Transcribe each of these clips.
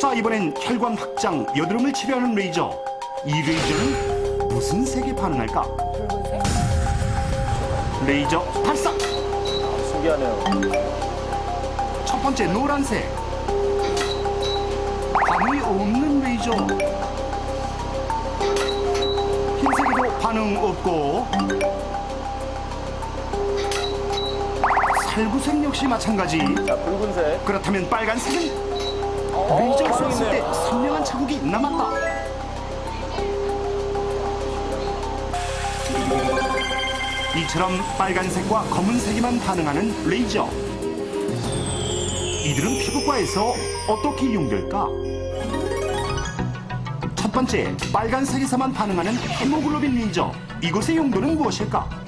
자, 이번엔 혈관 확장, 여드름을 치료하는 레이저. 이 레이저는 무슨 색에 반응할까? 붉은색? 레이저 발사! 신기하네요. 첫 번째 노란색. 반응이 없는 레이저. 흰색에도 반응 없고. 살구색 역시 마찬가지. 자, 붉은색. 그렇다면 빨간색은 레이저를 쐈을 때 선명한 자국이 남았다. 이처럼 빨간색과 검은색에만 반응하는 레이저. 이들은 피부과에서 어떻게 이용될까? 첫 번째, 빨간색에서만 반응하는 헤모글로빈 레이저. 이것의 용도는 무엇일까?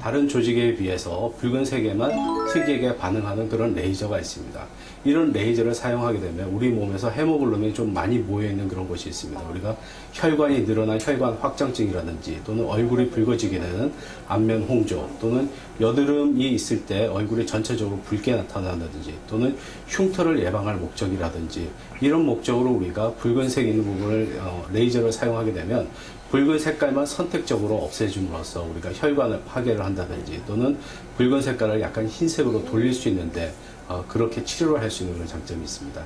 다른 조직에 비해서 붉은색에만 특이하게 반응하는 그런 레이저가 있습니다. 이런 레이저를 사용하게 되면 우리 몸에서 헤모글로빈이 좀 많이 모여있는 그런 곳이 있습니다. 우리가 혈관이 늘어난 혈관 확장증이라든지 또는 얼굴이 붉어지게 되는 안면 홍조 또는 여드름이 있을 때 얼굴이 전체적으로 붉게 나타난다든지 또는 흉터를 예방할 목적이라든지 이런 목적으로 우리가 붉은색 있는 부분을 레이저를 사용하게 되면 붉은 색깔만 선택적으로 없애줌으로써 우리가 혈관을 파괴를 한다든지 또는 붉은 색깔을 약간 흰색으로 돌릴 수 있는데 그렇게 치료를 할 수 있는 그런 장점이 있습니다.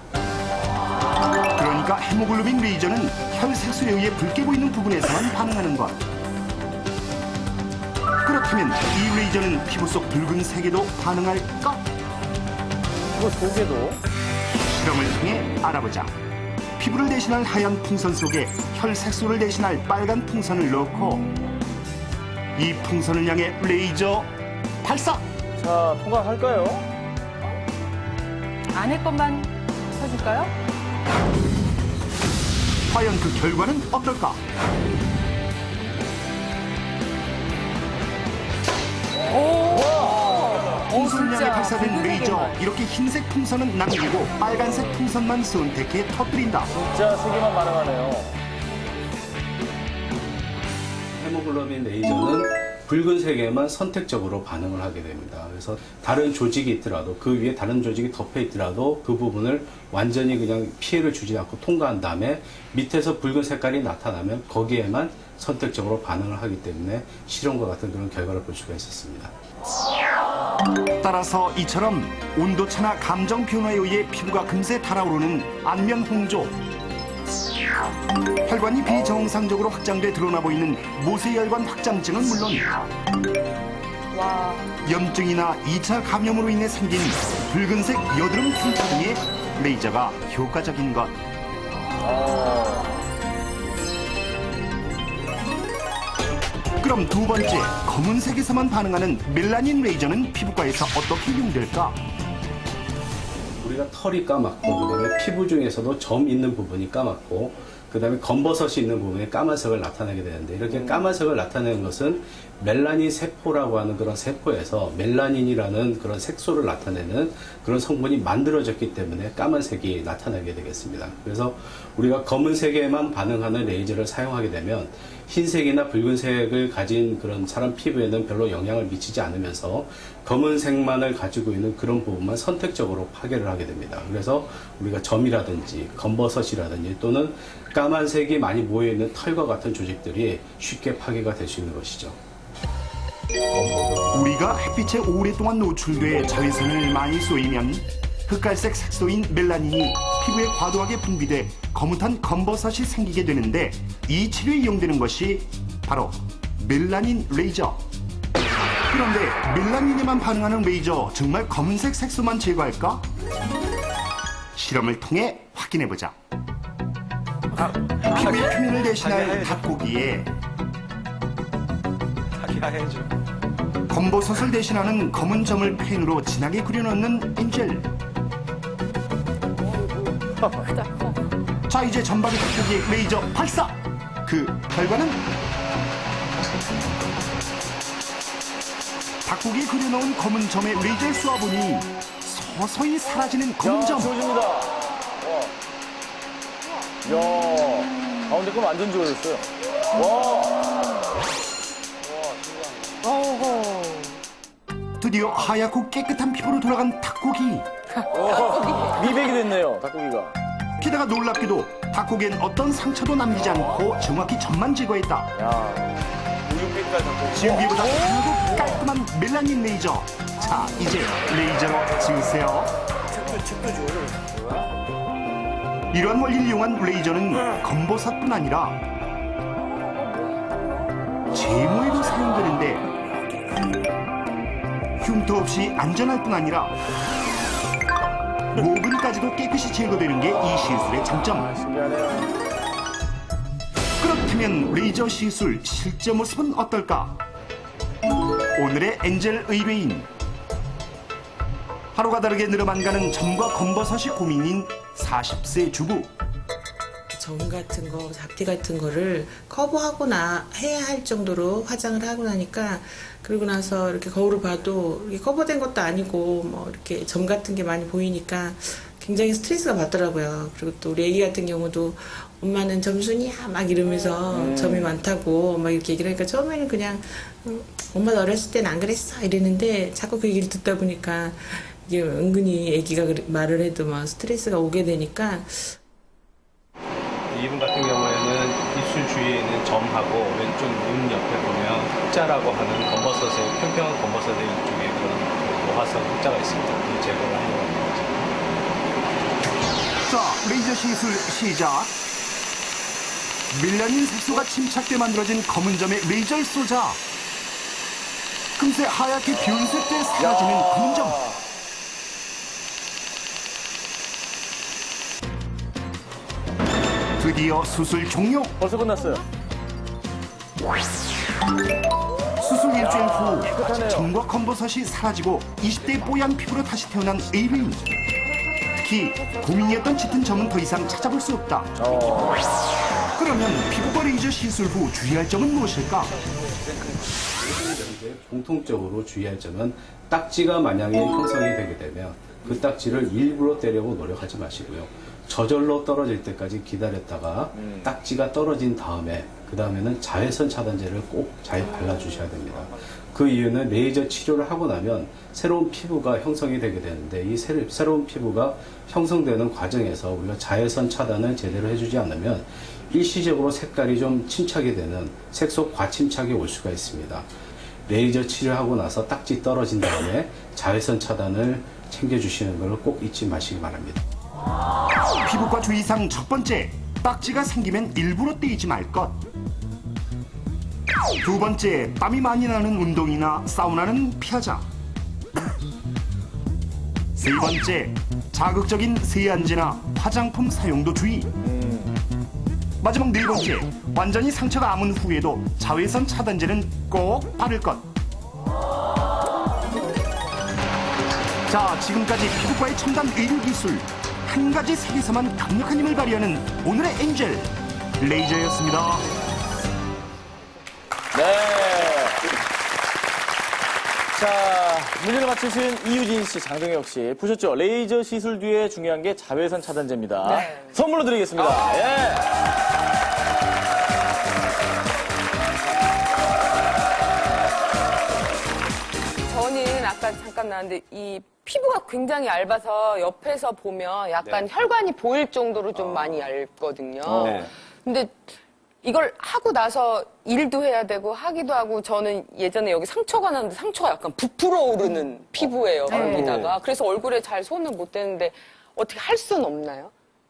그러니까 헤모글로빈 레이저는 혈색소에 의해 붉게 보이는 부분에서만 반응하는 것. 그렇다면 이 레이저는 피부 속 붉은색에도 반응할까? 이거 속에도. 실험을 통해 알아보자. 피부를 대신할 하얀 풍선 속에 혈색소를 대신할 빨간 풍선을 넣고 이 풍선을 향해 레이저 발사! 자, 통과할까요? 안에 것만 쳐줄까요? 과연 그 결과는 어떨까? 풍선을 향해 발사된 레이저. 이렇게 흰색 풍선은 남기고 빨간색 풍선만 선택해 터뜨린다. 진짜 세 개만 반응하네요. 헤모글로빈 레이저는 붉은색에만 선택적으로 반응을 하게 됩니다. 그래서 다른 조직이 있더라도 그 위에 다른 조직이 덮여 있더라도 그 부분을 완전히 그냥 피해를 주지 않고 통과한 다음에 밑에서 붉은 색깔이 나타나면 거기에만 선택적으로 반응을 하기 때문에 실험과 같은 그런 결과를 볼 수가 있었습니다. 따라서 이처럼 온도차나 감정 변화에 의해 피부가 금세 달아오르는 안면 홍조, 혈관이 비정상적으로 확장돼 드러나 보이는 모세혈관 확장증은 물론 와. 염증이나 2차 감염으로 인해 생긴 붉은색 여드름 흉터 등에 레이저가 효과적인 것. 그럼 두 번째, 검은색에서만 반응하는 멜라닌 레이저는 피부과에서 어떻게 이용될까? 우리가 털이 까맣고 그다음에 피부 중에서도 점 있는 부분이 까맣고 그다음에 검버섯이 있는 부분에 까만색을 나타내게 되는데 이렇게 까만색을 나타내는 것은 멜라닌 세포라고 하는 그런 세포에서 멜라닌이라는 그런 색소를 나타내는 그런 성분이 만들어졌기 때문에 까만색이 나타나게 되겠습니다. 그래서 우리가 검은색에만 반응하는 레이저를 사용하게 되면 흰색이나 붉은색을 가진 그런 사람 피부에는 별로 영향을 미치지 않으면서 검은색만을 가지고 있는 그런 부분만 선택적으로 파괴를 하게 됩니다. 그래서 우리가 점이라든지 검버섯이라든지 또는 까만색이 많이 모여있는 털과 같은 조직들이 쉽게 파괴가 될 수 있는 것이죠. 우리가 햇빛에 오랫동안 노출돼 자외선을 많이 쏘이면 흑갈색 색소인 멜라닌이 피부에 과도하게 분비돼 거뭇한 검버섯이 생기게 되는데 이 치료에 이용되는 것이 바로 멜라닌 레이저. 그런데 멜라닌에만 반응하는 레이저 정말 검은색 색소만 제거할까? 실험을 통해 확인해보자. 피부의 표면을 대신할 닭고기에 검버섯을 대신하는 검은 점을 펜으로 진하게 그려넣는 엔젤. 크다, 커. 자, 이제 전방의 닭고기에 레이저 발사! 그 결과는? 닭고기에 그려놓은 검은 점에 레이저를 쏘아보니 서서히 사라지는 검은 점. 지워집니다. 야, 가운데 건 완전 지워졌어요. 와. 어허. 드디어 하얗고 깨끗한 피부로 돌아간 닭고기. 미백이 됐네요, 닭고기가. 게다가 놀랍게도 닭고기엔 어떤 상처도 남기지 않고 정확히 점만 제거했다. 야, 우유빛깔 닭고기. 지우개보다 편하고 깔끔한 멜라닌 레이저. 자, 이제 레이저로 지우세요. 이런 원리를 이용한 레이저는 검버섯뿐 아니라 제모에도 사용되는데 흉터 없이 안전할 뿐 아니라 모근까지도 깨끗이 제거되는 게 이 시술의 장점. 신기하네요. 그렇다면 레이저 시술 실제 모습은 어떨까? 오늘의 엔젤 의뢰인. 하루가 다르게 늘어만 가는 점과 검버섯이 고민인 40세 주부. 점 같은 거, 잡티 같은 거를 커버하거나 해야 할 정도로 화장을 하고 나니까 그러고 나서 이렇게 거울을 봐도 이게 커버된 것도 아니고 뭐 이렇게 점 같은 게 많이 보이니까 굉장히 스트레스가 받더라고요. 그리고 또 우리 애기 같은 경우도 엄마는 점순이야 막 이러면서 점이 많다고 막 이렇게 얘기를 하니까 처음에는 그냥 엄마도 어렸을 때는 안 그랬어 이랬는데 자꾸 그 얘기를 듣다 보니까 이게 은근히 애기가 말을 해도 막 스트레스가 오게 되니까 이분 같은 경우에는 입술 주위에 있는 점하고 왼쪽 눈 옆에 보면 흑자라고 하는 검버섯의 평평한 검버섯의 이쪽에 그런 노화성 흑자가 있습니다. 이 제거를 하려고 합니다. 자, 레이저 시술 시작. 멜라닌 색소가 침착돼 만들어진 검은 점에 레이저를 쏘자 금세 하얗게 변색돼 사라지는 검은 점. 드디어 수술 종료. 벌써 끝났어요. 수술 일주일 후 깨끗하네요. 점과 검버섯이 사라지고 20대의 뽀얀 피부로 다시 태어난 의뢰인. 특히 고민이었던 짙은 점은 더 이상 찾아볼 수 없다. 그러면 피부과 레이저 시술 후 주의할 점은 무엇일까? 공통적으로 주의할 점은 딱지가 만약에 형성이 되게 되면 그 딱지를 일부러 떼려고 노력하지 마시고요. 저절로 떨어질 때까지 기다렸다가 딱지가 떨어진 다음에 그 다음에는 자외선 차단제를 꼭 잘 발라주셔야 됩니다. 그 이유는 레이저 치료를 하고 나면 새로운 피부가 형성이 되게 되는데 이 새로운 피부가 형성되는 과정에서 우리가 자외선 차단을 제대로 해주지 않으면 일시적으로 색깔이 좀 침착이 되는 색소 과침착이 올 수가 있습니다. 레이저 치료하고 나서 딱지 떨어진 다음에 자외선 차단을 챙겨주시는 걸 꼭 잊지 마시기 바랍니다. 피부과 주의사항 첫 번째, 딱지가 생기면 일부러 떼지 말 것. 두 번째, 땀이 많이 나는 운동이나 사우나는 피하자. 세 번째, 자극적인 세안제나 화장품 사용도 주의. 마지막 네 번째, 완전히 상처가 아문 후에도 자외선 차단제는 꼭 바를 것. 자, 지금까지 피부과의 첨단 의료 기술 한 가지 색에서만 강력한 힘을 발휘하는 오늘의 엔젤 레이저였습니다. 네. 자, 문제를 맞추신 이유진 씨, 장동혁 씨. 보셨죠? 레이저 시술 뒤에 중요한 게 자외선 차단제입니다. 네. 선물로 드리겠습니다. 예. 저는 아까 잠깐 나왔는데 이 피부가 굉장히 얇아서 옆에서 보면 약간 혈관이 보일 정도로 좀 많이 얇거든요. 네. 근데 이걸 하고 나서 일도 해야 되고 하기도 하고 저는 예전에 여기 상처가 났는데 상처가 약간 부풀어 오르는 피부예요, 여기다가. 그래서 얼굴에 잘 손을 못 대는데 어떻게 할 수는 없나요?